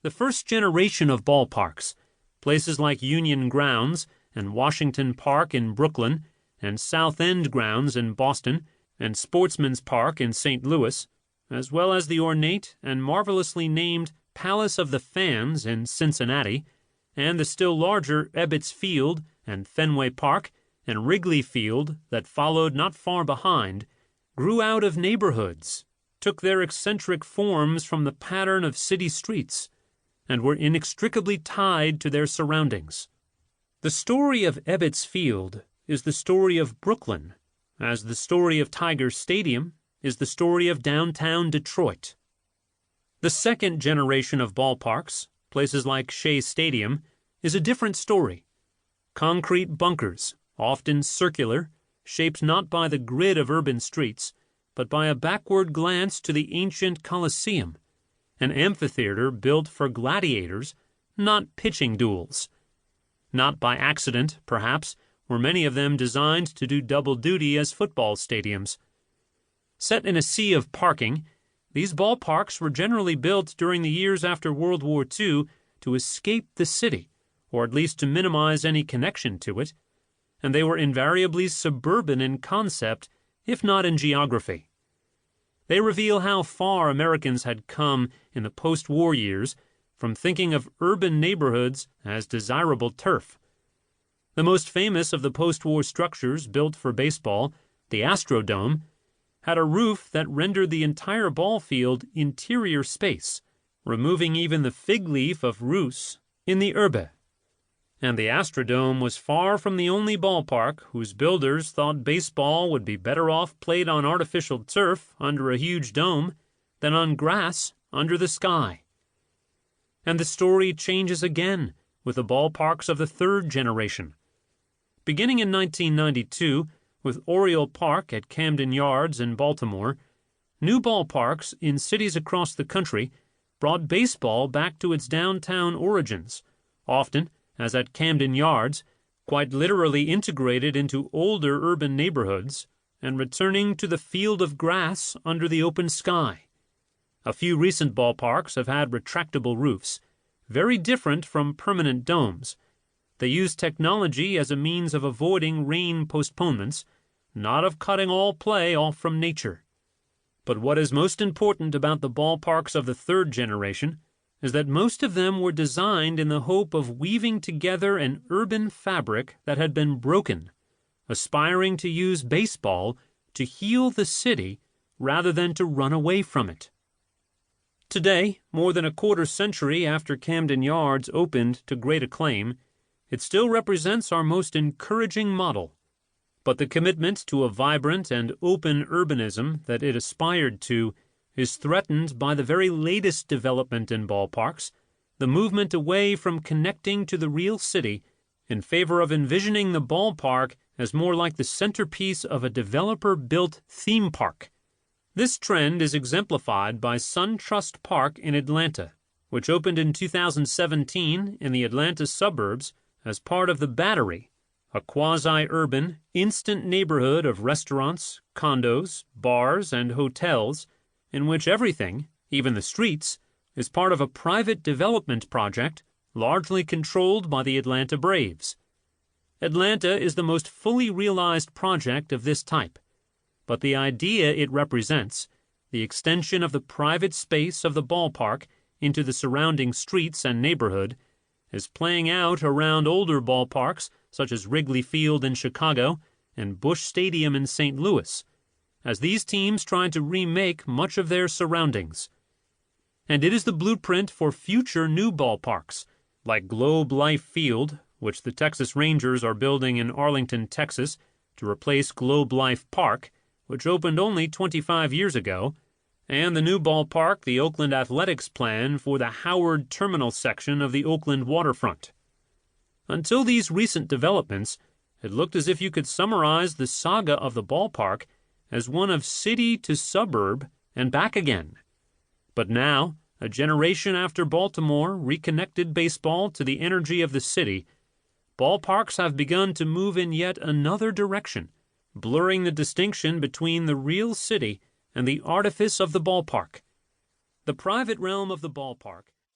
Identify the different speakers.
Speaker 1: The first generation of ballparks, places like Union Grounds and Washington Park in Brooklyn, and South End Grounds in Boston, and Sportsman's Park in St. Louis, as well as the ornate and marvelously named Palace of the Fans in Cincinnati, and the still larger Ebbets Field and Fenway Park and Wrigley Field that followed not far behind, grew out of neighborhoods, took their eccentric forms from the pattern of city streets, and were inextricably tied to their surroundings. The story of Ebbets Field is the story of Brooklyn, as the story of Tiger Stadium is the story of downtown Detroit. The second generation of ballparks, places like Shea Stadium, is a different story. Concrete bunkers, often circular, shaped not by the grid of urban streets, but by a backward glance to the ancient Colosseum, an amphitheater built for gladiators, not pitching duels. Not by accident, perhaps, were many of them designed to do double duty as football stadiums. Set in a sea of parking, these ballparks were generally built during the years after World War II to escape the city, or at least to minimize any connection to it, and they were invariably suburban in concept, if not in geography. They reveal how far Americans had come in the post-war years from thinking of urban neighborhoods as desirable turf. The most famous of the post-war structures built for baseball, the Astrodome, had a roof that rendered the entire ball field interior space, removing even the fig leaf of Rus in the Urbe. And the Astrodome was far from the only ballpark whose builders thought baseball would be better off played on artificial turf under a huge dome than on grass under the sky. And the story changes again with the ballparks of the third generation. Beginning in 1992, with Oriole Park at Camden Yards in Baltimore, new ballparks in cities across the country brought baseball back to its downtown origins, often, as at Camden Yards, quite literally integrated into older urban neighborhoods and returning to the field of grass under the open sky. A few recent ballparks have had retractable roofs, very different from permanent domes. They use technology as a means of avoiding rain postponements, not of cutting all play off from nature. But what is most important about the ballparks of the third generation is that most of them were designed in the hope of weaving together an urban fabric that had been broken, aspiring to use baseball to heal the city rather than to run away from it. Today, more than a quarter century after Camden Yards opened to great acclaim, it still represents our most encouraging model. But the commitment to a vibrant and open urbanism that it aspired to is threatened by the very latest development in ballparks, the movement away from connecting to the real city in favor of envisioning the ballpark as more like the centerpiece of a developer-built theme park. This trend is exemplified by SunTrust Park in Atlanta, which opened in 2017 in the Atlanta suburbs as part of The Battery, a quasi-urban, instant neighborhood of restaurants, condos, bars, and hotels in which everything, even the streets, is part of a private development project largely controlled by the Atlanta Braves. Atlanta is the most fully realized project of this type, but the idea it represents, the extension of the private space of the ballpark into the surrounding streets and neighborhood, is playing out around older ballparks such as Wrigley Field in Chicago and Busch Stadium in St. Louis, as these teams try to remake much of their surroundings. And it is the blueprint for future new ballparks, like Globe Life Field, which the Texas Rangers are building in Arlington, Texas, to replace Globe Life Park, which opened only 25 years ago, and the new ballpark the Oakland Athletics plan for the Howard Terminal section of the Oakland waterfront. Until these recent developments, it looked as if you could summarize the saga of the ballpark as one of city to suburb and back again. But now, a generation after Baltimore reconnected baseball to the energy of the city, ballparks have begun to move in yet another direction, blurring the distinction between the real city and the artifice of the ballpark. The private realm of the ballpark